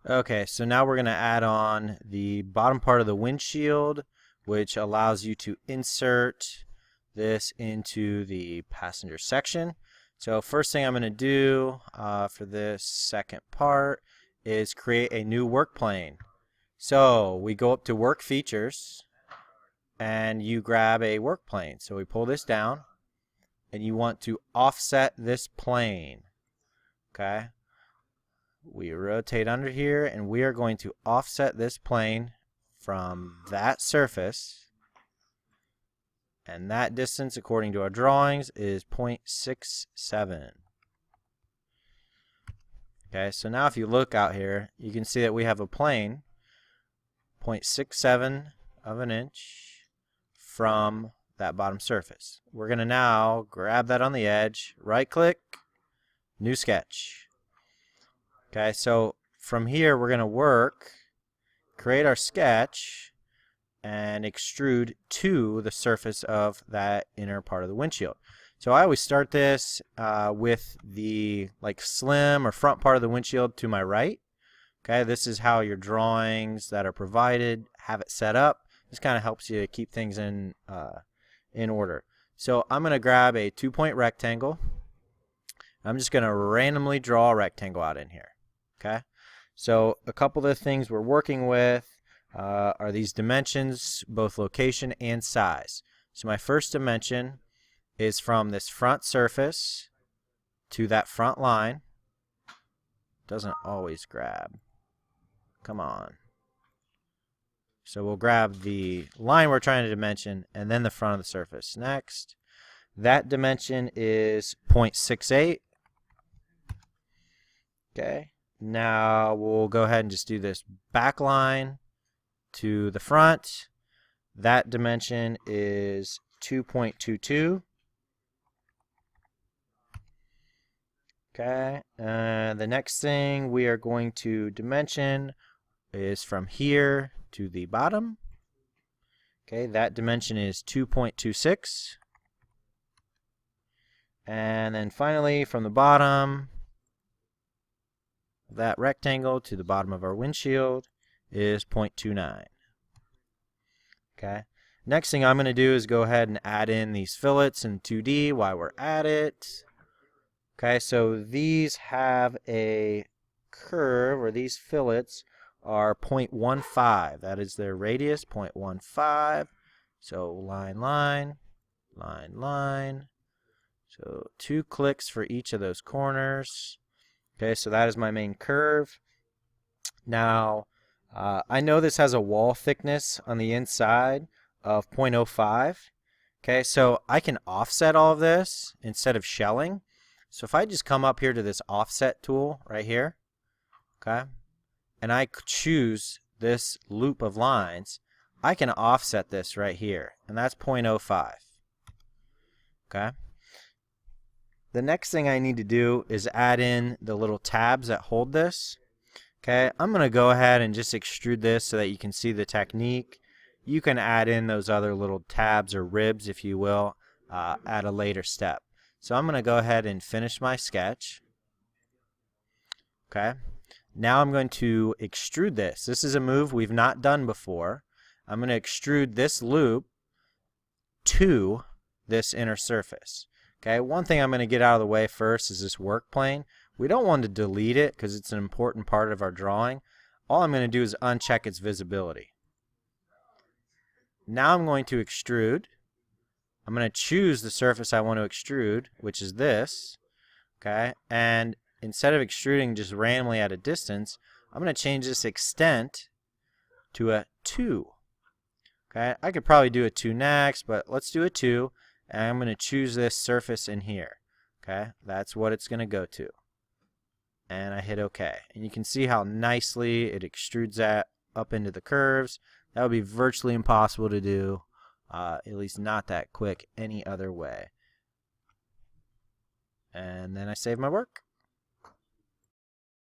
Okay, so now we're going to add on the bottom part of the windshield, which allows you to insert this into the passenger section. So first thing I'm going to do for this second part is create a new work plane. So we go up to work features and you grab a work plane. So we pull this down and you want to offset this plane. Okay. We rotate under here and we are going to offset this plane from that surface, and that distance according to our drawings is 0.67. Okay, so now if you look out here you can see that we have a plane 0.67 of an inch from that bottom surface. We're going to now grab that on the edge, right click, new sketch. Okay, so from here we're going to create our sketch, and extrude to the surface of that inner part of the windshield. So I always start this with the slim or front part of the windshield to my right. Okay, this is how your drawings that are provided have it set up. This kind of helps you keep things in order. So I'm going to grab a 2-point rectangle. I'm just going to randomly draw a rectangle out in here. Okay, so a couple of things we're working with are these dimensions, both location and size. So my first dimension is from this front surface to that front line. Doesn't always grab. Come on. So we'll grab the line we're trying to dimension and then the front of the surface. Next, that dimension is 0.68. Okay. Now we'll go ahead and just do this back line to the front. That dimension is 2.22. Okay, the next thing we are going to dimension is from here to the bottom. Okay, that dimension is 2.26. And then finally from the bottom, that rectangle to the bottom of our windshield is 0.29. Okay. Next thing I'm going to do is go ahead and add in these fillets in 2D while we're at it. Okay, so these have a curve, or these fillets are 0.15. That is their radius, 0.15. So line, line, line, line. So 2 clicks for each of those corners. Okay, so that is my main curve. Now, I know this has a wall thickness on the inside of 0.05. Okay, so I can offset all of this instead of shelling. So if I just come up here to this offset tool right here, okay, and I choose this loop of lines, I can offset this right here, and that's 0.05. Okay. The next thing I need to do is add in the little tabs that hold this. Okay, I'm going to go ahead and just extrude this so that you can see the technique. You can add in those other little tabs or ribs, if you will, at a later step. So I'm going to go ahead and finish my sketch. Okay, now I'm going to extrude this. This is a move we've not done before. I'm going to extrude this loop to this inner surface. Okay, one thing I'm going to get out of the way first is this work plane. We don't want to delete it because it's an important part of our drawing. All I'm going to do is uncheck its visibility. Now I'm going to extrude. I'm going to choose the surface I want to extrude, which is this. Okay, and instead of extruding just randomly at a distance, I'm going to change this extent to a 2. Okay, I could probably do a 2 next, but let's do a 2. And I'm going to choose this surface in here. Okay, that's what it's going to go to. And I hit OK. And you can see how nicely it extrudes that up into the curves. That would be virtually impossible to do, at least not that quick any other way. And then I save my work.